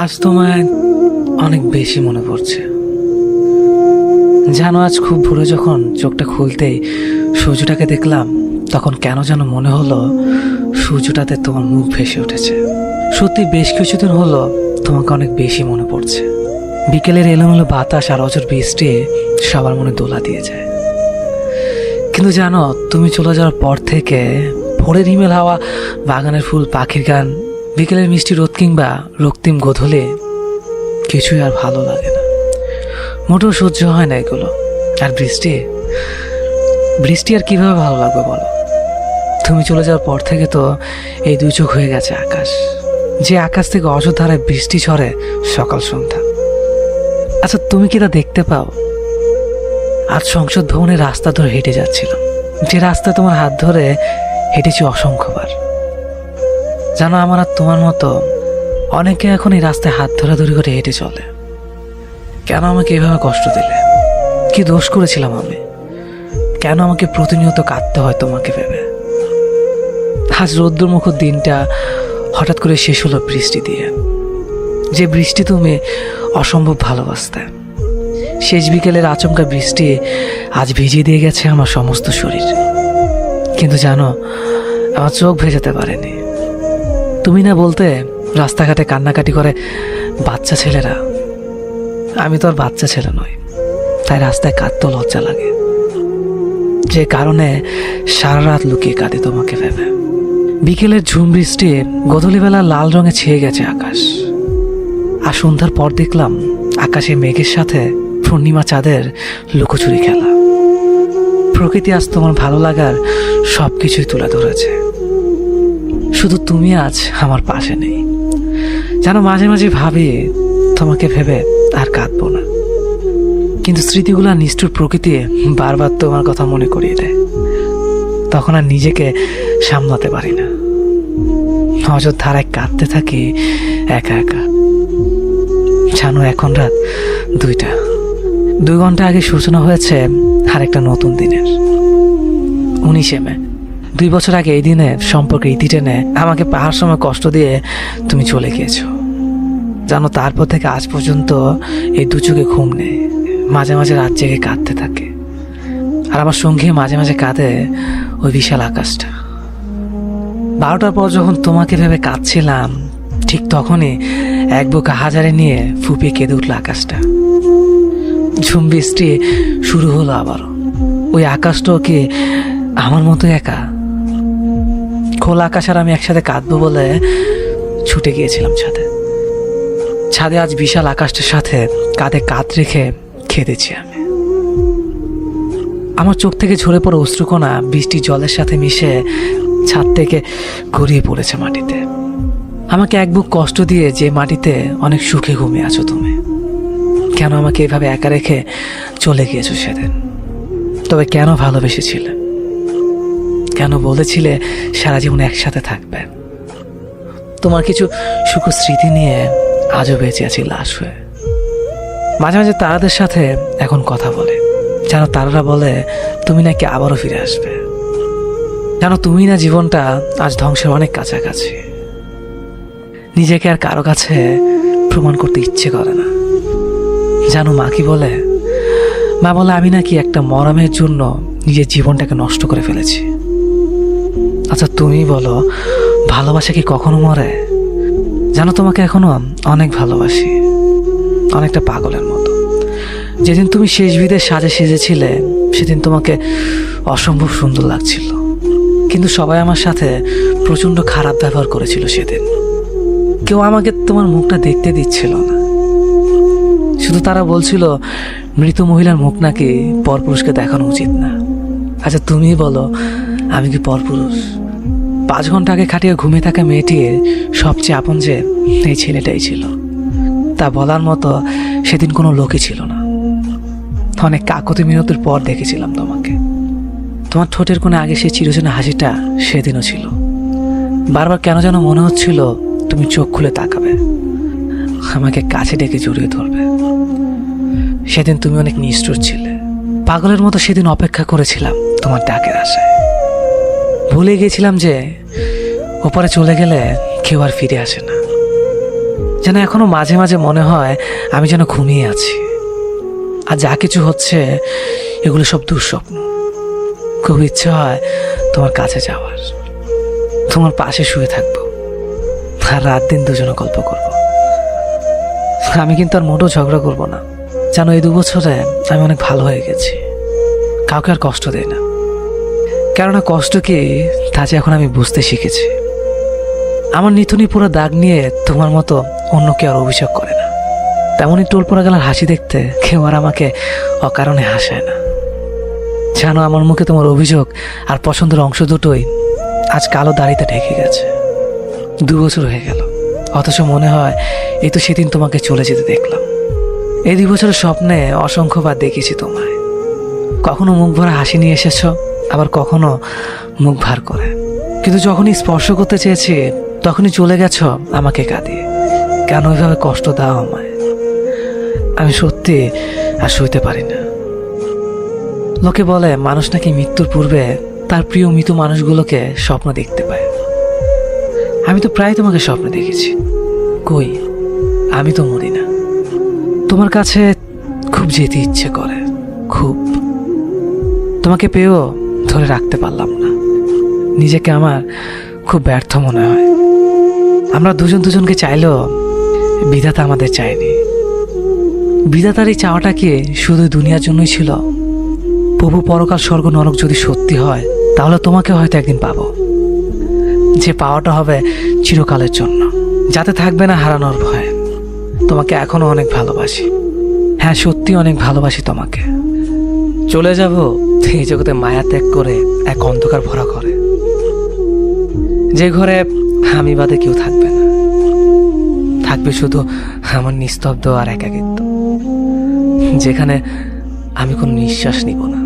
আজ তোমায় অনেক বেশি মনে পড়ছে। জানো, আজ খুব ভোরে যখন চোখটা খুলতেই সূর্যটাকে দেখলাম, তখন কেন যেন মনে হলো সূর্যটাতে তোমার মুখ ভেসে উঠেছে। সত্যি বেশ কিছুদিন হলো তোমাকে অনেক বেশি মনে পড়ছে। বিকেলের এলোমেলো বাতাস আর অঝোর বৃষ্টি সবার মনে দোলা দিয়ে যায়। কিন্তু জানো, তুমি চলে যাওয়ার পর থেকে ভোরের হিমেল হাওয়া, বাগানের ফুল, পাখির গান, বিকেলের মিষ্টি রোদ কিংবা রক্তিম গোধূলি কিছুই আর ভালো লাগে না। মোটেও সহ্য হয় না এগুলো। আর বৃষ্টি বৃষ্টি আর কিভাবে ভালো লাগবে বলো? তুমি চলে যাওয়ার পর থেকে তো এই দুই চোখ হয়ে গেছে আকাশ, যে আকাশ থেকে অযোধ্যায় বৃষ্টি ঝরে সকাল সন্ধ্যা। আচ্ছা, তুমি কি তা দেখতে পাও? আজ সংসদ ভবনের রাস্তা ধরে হেঁটে যাচ্ছিলাম, যে রাস্তা তোমার হাত ধরে হেঁটেছি অসংখ্যবার। জানো, আমার আর তোমার মতো অনেকে এখন এই রাস্তায় হাত ধরাধরি করে হেঁটে চলে। কেন আমাকে এভাবে কষ্ট দিলে? কি দোষ করেছিলাম আমি? কেন আমাকে প্রতিনিয়ত কাঁদতে হয় তোমাকে ভেবে? আজ রৌদ্রমুখর দিনটা হঠাৎ করে শেষ হলো বৃষ্টি দিয়ে, যে বৃষ্টি তুমি অসম্ভব ভালোবাসতে। শেষ বিকেলের আচমকা বৃষ্টি আজ ভিজিয়ে দিয়ে গেছে আমার সমস্ত শরীর। কিন্তু জানো, আমার চোখ ভেজাতে পারেনি। তুমি না বলতে রাস্তাঘাটে কান্নাকাটি করে বাচ্চা ছেলেরা। আমি তো আর বাচ্চা ছেলে নই, তাই রাস্তায় কাঁদতেও লজ্জা লাগে, যে কারণে সারা রাত লুকিয়ে কাঁদি তোমাকে ভেবে। বিকেলের ঝুম বৃষ্টি গোধূলিবেলা লাল রঙে ছেয়ে গেছে আকাশ। আর সন্ধ্যার পর দেখলাম আকাশে মেঘের সাথে পূর্ণিমা চাঁদের লুকোচুরি খেলা। প্রকৃতি আজ তোমার ভালো লাগার সবকিছুই তুলে ধরেছে। শুধু তুমি আজ আমার পাশে নেই। যেন মাঝে মাঝে ভাবি তোমাকে ভেবে আর কাঁদবো না, কিন্তু স্মৃতিগুলো নিষ্ঠুর প্রকৃতি বারবার তোমার কথা মনে করিয়ে দেয়। তখন আর নিজেকে সামলাতে পারি না, অযোধ্যায় কাঁদতে থাকি একা একা। জানো, এখন রাত 2টা। 2 ঘন্টা আগে সূচনা হয়েছে আরেকটা নতুন দিনের, 19শে মে। 2 বছর আগে এই দিনে সম্পর্কে ইতি টেনে আমাকে পাহাড় সময় কষ্ট দিয়ে তুমি চলে গিয়েছো। জানো, তারপর থেকে আজ পর্যন্ত এই দু চোখে ঘুম নেই। মাঝে মাঝে রাত জেগে কাঁদতে থাকে, আর আমার সঙ্গে মাঝে মাঝে কাঁদে ওই বিশাল আকাশটা। 12টার পর যখন তোমাকে ভেবে কাঁদছিলাম, ঠিক তখনই এক বুক হাজারে নিয়ে ফুপিয়ে কেঁদে উঠল আকাশটা। ঝুম বৃষ্টি শুরু হলো আবারও। ওই আকাশটাও কি আমার মতো একা? খোলা আকাশ আর আমি একসাথে কাঁদবো বলে ছুটে গিয়েছিলাম ছাদে। ছাদে আজ বিশাল আকাশটার সাথে কাঁধে কাঁধ রেখে কেঁদেছি আমি। আমার চোখ থেকে ঝরে পড়া অশ্রুকণা বৃষ্টির জলের সাথে মিশে ছাদ থেকে গড়িয়ে পড়েছে মাটিতে। আমাকে এক বুক কষ্ট দিয়ে যে মাটিতে অনেক সুখে ঘুমিয়ে আছো তুমি, কেন আমাকে এভাবে একা রেখে চলে গিয়েছো সেদিন? তবে কেন ভালোবেসেছিলে? কেন বলেছিলে সারা জীবন একসাথে থাকবে? তোমার কিছু সুখ স্মৃতি নিয়ে আজও বেঁচে আছি লাশ হয়ে। মাঝে মাঝে তারাদের সাথে এখন কথা বলে। জানো, তারারা বলে তুমি নাকি আবারও ফিরে আসবে। জানো, তুমি না জীবনটা আজ ধ্বংসের অনেক কাছাকাছি। নিজেকে আর কারো কাছে প্রমাণ করতে ইচ্ছে করে না। জানো, মা কি বলে? মা বলে আমি নাকি একটা মরমের জন্য নিজের জীবনটাকে নষ্ট করে ফেলেছি। আচ্ছা, তুমি বলো, ভালোবাসা কি কখনো মরে? জানো, তোমাকে এখনো অনেক ভালোবাসি, অনেকটা পাগলের মতো। যেদিন তুমি শেষ বিদের সাজে সেজেছিলে, সেদিন তোমাকে অসম্ভব সুন্দর লাগছিল। কিন্তু সবাই আমার সাথে প্রচণ্ড খারাপ ব্যবহার করেছিল সেদিন। কেউ আমাকে তোমার মুখটা দেখতে দিচ্ছিল না। শুধু তারা বলছিল মৃত মহিলার মুখ নাকি পরপুরুষকে দেখানো উচিত না। আচ্ছা, তুমি বলো, আমি কি পরপুরুষ? 5 ঘন্টা আগে খাটিয়ে ঘুমিয়ে থাকা মেয়েটির সবচেয়ে আপন যে এই ছেলেটাই ছিল, তা বলার মতো সেদিন কোনো লোকই ছিল না। অনেক কাকতি মিনতির পর দেখেছিলাম তোমাকে। তোমার ঠোঁটের কোণে আগে সেই চিরচেনা হাসিটা সেদিনও ছিল। বারবার কেন যেন মনে হচ্ছিল তুমি চোখ খুলে তাকাবে, আমাকে কাছে ডেকে জড়িয়ে ধরবে। সেদিন তুমি অনেক নিষ্ঠুর ছিলে। পাগলের মতো সেদিন অপেক্ষা করেছিলাম তোমার ডাকের আশায়। ভুলে গিয়েছিলাম যে ওপারে চলে গেলে কেউ আর ফিরে আসে না। যেন এখনো মাঝে মাঝে মনে হয় আমি যেন ঘুমিয়ে আছি, আর যা কিছু হচ্ছে এগুলো সব দুঃস্বপ্ন। খুব ইচ্ছে হয় তোমার কাছে যাওয়ার, তোমার পাশে শুয়ে থাকবো, আর রাত দিন দুজনে গল্প করব। আমি কিন্তু আর মোটেও ঝগড়া করবো না। জানো, এই 2 বছরে আমি অনেক ভালো হয়ে গেছি, কাউকে আর কষ্ট দেই না। কেননা কষ্ট কি তা যে এখন আমি বুঝতে শিখেছি। আমার নিথুনি পুরো দাগ নিয়ে তোমার মতো অন্য কেউ আর অভিযোগ করে না। তেমনই টোল পড়া গেলার হাসি দেখতে কেউ আর আমাকে অকারণে হাসায় না। জানো, আমার মুখে তোমার অভিযোগ আর পছন্দের অংশ দুটোই আজ কালো দাড়িতে ঢেকে গেছে। 2 বছর হয়ে গেল, অথচ মনে হয় এই তো সেদিন তোমাকে চলে যেতে দেখলাম। এই 2 বছরের স্বপ্নে অসংখ্যবার দেখেছি তোমায়। কখনো মুখ ভরা হাসি নিয়ে এসেছ, আবার কখনো মুখ ভার করে। কিন্তু যখনই স্পর্শ করতে চেয়েছি তখনই চলে গেছ আমাকে কাঁদিয়ে। কেন ওইভাবে কষ্ট দাও আমায়? আমি সত্যি আর সইতে পারি না। লোকে বলে মানুষ নাকি মৃত্যুর পূর্বে তার প্রিয় মৃত মানুষগুলোকে স্বপ্ন দেখতে পায়। আমি তো প্রায় তোমাকে স্বপ্নে দেখেছি। কই, আমি তো মরি না। তোমার কাছে খুব যেতে ইচ্ছে করে, খুব। তোমাকে পেয়েও ধরে রাখতে পারলাম না। নিজেকে আমার খুব ব্যর্থ মনে হয়। আমরা দুজন দুজনকে চাইলেও বিধাতা আমাদের চায়নি। বিধাতার এই চাওয়াটা কি শুধু দুনিয়ার জন্যই ছিল? প্রভু পরকাল স্বর্গ নরক যদি সত্যি হয়, তাহলে তোমাকে হয়তো একদিন পাবো, যে পাওয়াটা হবে চিরকালের জন্য, যাতে থাকবে না হারানোর ভয়। তোমাকে এখনো অনেক ভালোবাসি। হ্যাঁ, সত্যি অনেক ভালোবাসি তোমাকে। চলে যাব এই জগতে মায়া ত্যাগ করে এক অন্ধকার ভরা ঘরে, যে ঘরে আমি বাদে কেউ থাকবে না। থাকবে শুধু আমার নিস্তব্ধ আর একাকিত্ব, যেখানে আমি কোনো নিঃশ্বাস নিব না।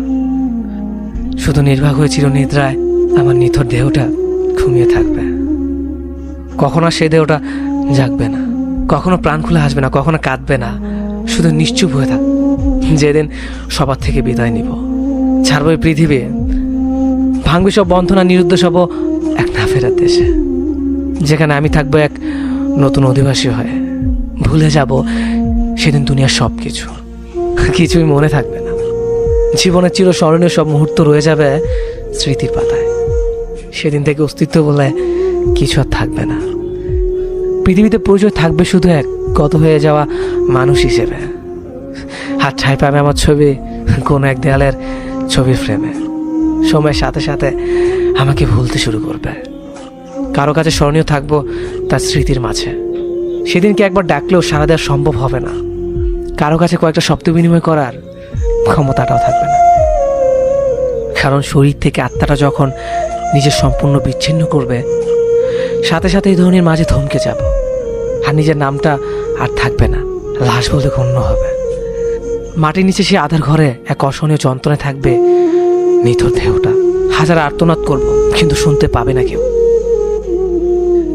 শুধু নির্বাক হয়ে চিরনিদ্রায় আমার নিথর দেহটা ঘুমিয়ে থাকবে। কখনো সেই দেহটা জাগবে না, কখনো প্রাণ খুলে হাসবে না, কখনো কাঁদবে না, শুধু নিশ্চুপ হয়ে থাক। যেদিন সবার থেকে বিদায় নিব, ছাড়বো এই পৃথিবী, ভাঙবে সব বন্ধনা, নিরুদ্দেশ হব এক না ফেরার দেশে, যেখানে আমি থাকবো এক নতুন অধিবাসী হয়ে। ভুলে যাব সেদিন দুনিয়ার সব কিছু, কিছুই মনে থাকবে না। জীবনের চিরস্মরণীয় সব মুহূর্ত রয়ে যাবে স্মৃতির পাতায়। সেদিন থেকে অস্তিত্ব বলে কিছু আর থাকবে না। পৃথিবীতে পরিচয় থাকবে শুধু এক গত হয়ে যাওয়া মানুষ হিসেবে। হাত ঠাই পাবে আমার ছবি কোনো এক দেয়ালের ছবির ফ্রেমে। সময়ের সাথে সাথে আমাকে ভুলতে শুরু করবে। কারো কাছে স্মরণীয় থাকবো তার স্মৃতির মাঝে। সেদিনকে একবার ডাকলেও সাড়া দেওয়া সম্ভব হবে না। কারো কাছে কয়েকটা শব্দ বিনিময় করার ক্ষমতাটাও থাকবে না। কারণ শরীর থেকে আত্মাটা যখন নিজের সম্পূর্ণ বিচ্ছিন্ন করবে, সাথে সাথে এই ধরনের মাঝে থমকে যাব, আর নিজের নামটা আর থাকবে না, লাশ বলতে গণ্য হবে। মাটির নিচে সে আধার ঘরে এক অসহনীয় যন্ত্রণায় থাকবে নিথর দেহটা। হাজার আর্তনাদ করব, কিন্তু শুনতে পাবে না কেউ।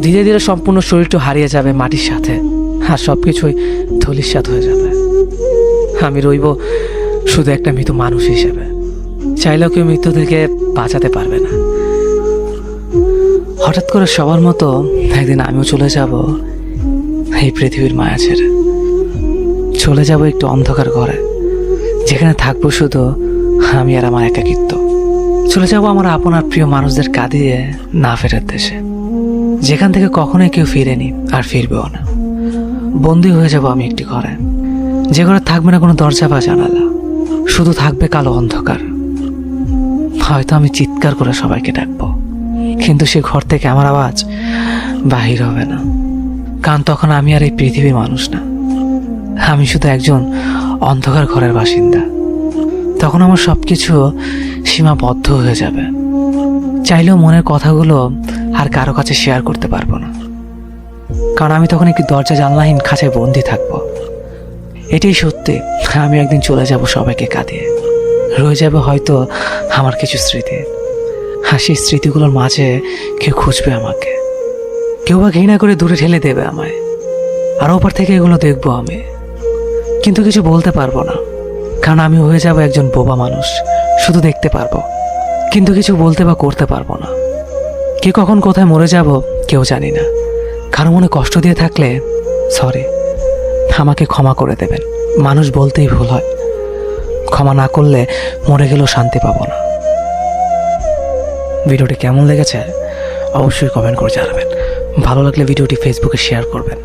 ধীরে ধীরে সম্পূর্ণ শরীরটা হারিয়ে যাবে মাটির সাথে, আর সবকিছুই ধূলিসাৎ হয়ে যাবে। আমি রইব শুধু একটা মৃত মানুষ হিসেবে। চাইলেও কেউ মৃত্যু থেকে বাঁচাতে পারবে না। হঠাৎ করে সবার মতো একদিন আমিও চলে যাব এই পৃথিবীর মায়া ছেড়ে। চলে যাব একটু অন্ধকার ঘরে, যেখানে থাকবো শুধু আমি আর আমার একাকিত্ব। চলে যাব আমার আপন আর প্রিয় মানুষদের কাঁদিয়ে না ফেরার দেশে, যেখান থেকে কখনোই কেউ ফিরেনি আর ফিরবেও না। বন্দী হয়ে যাব আমি একটি ঘরে, যে ঘরে থাকবে না কোনো দরজা বা জানালা, শুধু থাকবে কালো অন্ধকার। হয়তো আমি চিৎকার করে সবাইকে ডাকবো, কিন্তু সে ঘর থেকে আমার আওয়াজ বাহির হবে না। কারণ তখন আমি আর এই পৃথিবীর মানুষ না, আমি শুধু একজন অন্ধকার ঘরের বাসিন্দা। তখন আমার সবকিছু সীমাবদ্ধ হয়ে যাবে। চাইলেও মনের কথাগুলো আর কারো কাছে শেয়ার করতে পারবো না, কারণ আমি তখন একটি দরজা জানলাহীন খাঁচায় বন্দি থাকবো। এটাই সত্যি, আমি একদিন চলে যাব সবাইকে কাঁদিয়ে। রয়ে যাবে হয়তো আমার কিছু স্মৃতি, আর সেই স্মৃতিগুলোর মাঝে কেউ খুঁজবে আমাকে, কেউ বা ঘৃণা করে দূরে ঠেলে দেবে আমায়। আর ওপর থেকে এগুলো দেখবো আমি, কিন্তু কিছু বলতে পারবো না, কারণ আমি হয়ে যাব একজন বোবা মানুষ। শুধু দেখতে পারবো, কিন্তু কিছু বলতে বা করতে পারবো না। কে কখন কোথায় মরে যাব কেউ জানি না। কারো মনে কষ্ট দিয়ে থাকলে সরি, আমাকে ক্ষমা করে দেবেন। মানুষ বলতেই ভুল হয়, ক্ষমা না করলে মরে গেলেও শান্তি পাবো না। ভিডিওটি কেমন লেগেছে অবশ্যই কমেন্ট করে জানাবেন। ভালো লাগলে ভিডিওটি ফেসবুকে শেয়ার করবেন।